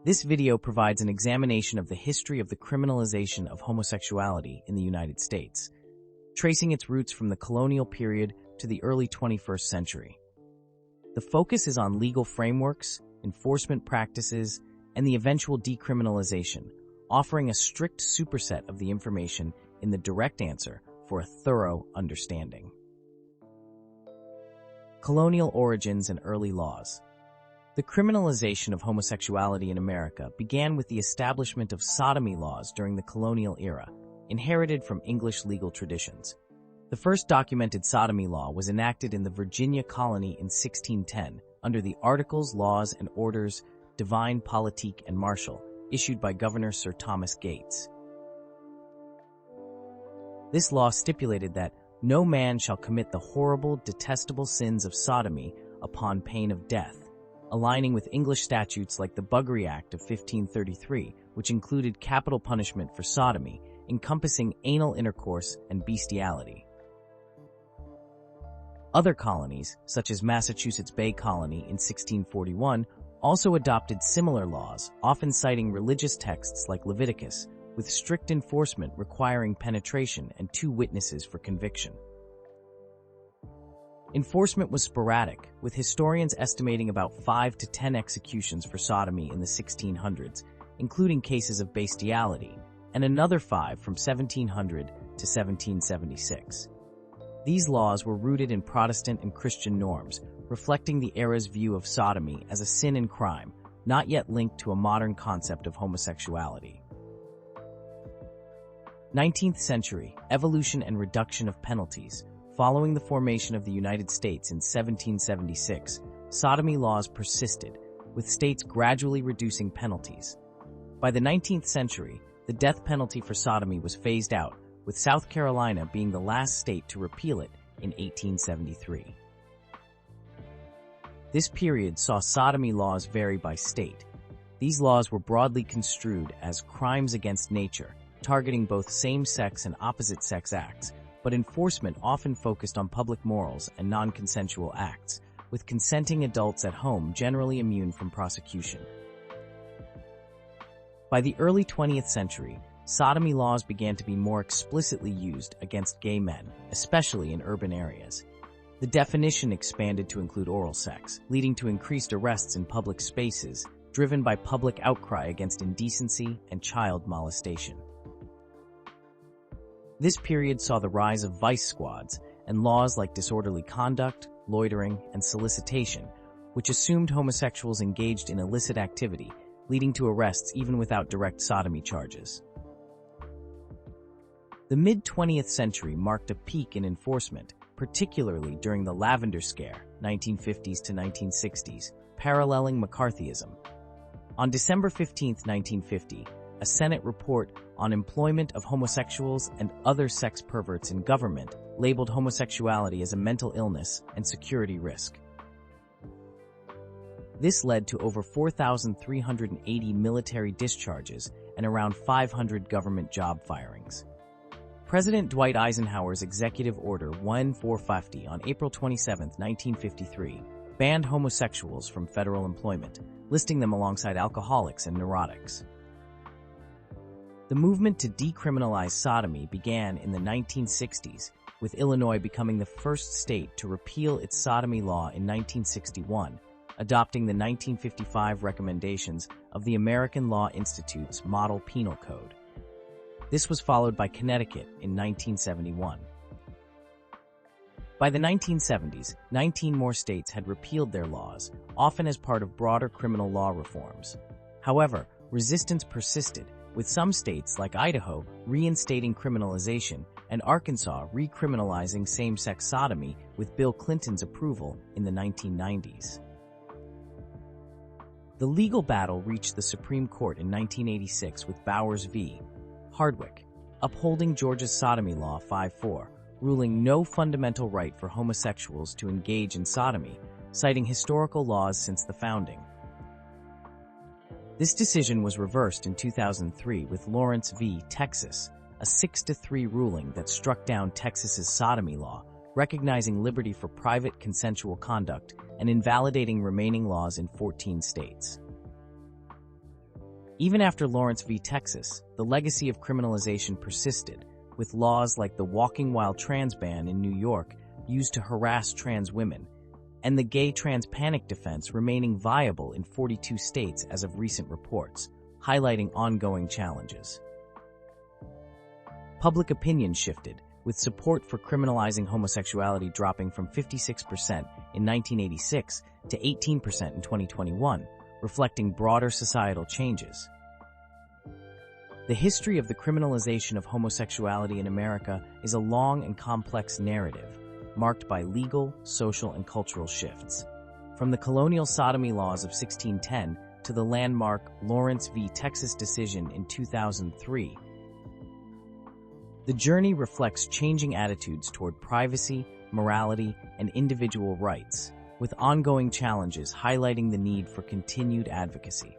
This video provides an examination of the history of the criminalization of homosexuality in the United States, tracing its roots from the colonial period to the early 21st century. The focus is on legal frameworks, enforcement practices, and the eventual decriminalization, offering a strict superset of the information in the direct answer for a thorough understanding. Colonial origins and early laws. The criminalization of homosexuality in America began with the establishment of sodomy laws during the colonial era, inherited from English legal traditions. The first documented sodomy law was enacted in the Virginia colony in 1610 under the Articles, Laws, and Orders Divine, Politique, and Martial, issued by Governor Sir Thomas Gates. This law stipulated that no man shall commit the horrible, detestable sins of sodomy upon pain of death, aligning with English statutes like the Buggery Act of 1533, which included capital punishment for sodomy, encompassing anal intercourse and bestiality. Other colonies, such as Massachusetts Bay Colony in 1641, also adopted similar laws, often citing religious texts like Leviticus, with strict enforcement requiring penetration and 2 witnesses for conviction. Enforcement was sporadic, with historians estimating about 5 to 10 executions for sodomy in the 1600s, including cases of bestiality, and another 5 from 1700 to 1776. These laws were rooted in Protestant and Christian norms, reflecting the era's view of sodomy as a sin and crime, not yet linked to a modern concept of homosexuality. 19th century, evolution and reduction of penalties. Following the formation of the United States in 1776, sodomy laws persisted, with states gradually reducing penalties. By the 19th century, the death penalty for sodomy was phased out, with South Carolina being the last state to repeal it in 1873. This period saw sodomy laws vary by state. These laws were broadly construed as crimes against nature, targeting both same-sex and opposite-sex acts, but enforcement often focused on public morals and non-consensual acts, with consenting adults at home generally immune from prosecution. By the early 20th century, sodomy laws began to be more explicitly used against gay men, especially in urban areas. The definition expanded to include oral sex, leading to increased arrests in public spaces, driven by public outcry against indecency and child molestation. This period saw the rise of vice squads and laws like disorderly conduct, loitering, and solicitation, which assumed homosexuals engaged in illicit activity, leading to arrests even without direct sodomy charges. The mid-20th century marked a peak in enforcement, particularly during the Lavender Scare, 1950s to 1960s, paralleling McCarthyism. On December 15, 1950, a Senate report on employment of homosexuals and other sex perverts in government labeled homosexuality as a mental illness and security risk. This led to over 4,380 military discharges and around 500 government job firings. President Dwight Eisenhower's Executive Order 1450 on April 27, 1953, banned homosexuals from federal employment, listing them alongside alcoholics and neurotics. The movement to decriminalize sodomy began in the 1960s, with Illinois becoming the first state to repeal its sodomy law in 1961, adopting the 1955 recommendations of the American Law Institute's Model Penal Code. This was followed by Connecticut in 1971. By the 1970s, 19 more states had repealed their laws, often as part of broader criminal law reforms. However, resistance persisted, with some states like Idaho reinstating criminalization and Arkansas recriminalizing same-sex sodomy with Bill Clinton's approval in the 1990s. The legal battle reached the Supreme Court in 1986 with Bowers v. Hardwick, upholding Georgia's sodomy law 5-4, ruling no fundamental right for homosexuals to engage in sodomy, citing historical laws since the founding. This decision was reversed in 2003 with Lawrence v. Texas, a 6-3 ruling that struck down Texas's sodomy law, recognizing liberty for private consensual conduct and invalidating remaining laws in 14 states. Even after Lawrence v. Texas, the legacy of criminalization persisted, with laws like the Walking While Trans ban in New York used to harass trans women, and the gay trans panic defense remaining viable in 42 states as of recent reports, highlighting ongoing challenges. Public opinion shifted, with support for criminalizing homosexuality dropping from 56% in 1986 to 18% in 2021, reflecting broader societal changes. The history of the criminalization of homosexuality in America is a long and complex narrative, marked by legal, social, and cultural shifts. From the colonial sodomy laws of 1610 to the landmark Lawrence v. Texas decision in 2003, the journey reflects changing attitudes toward privacy, morality, and individual rights, with ongoing challenges highlighting the need for continued advocacy.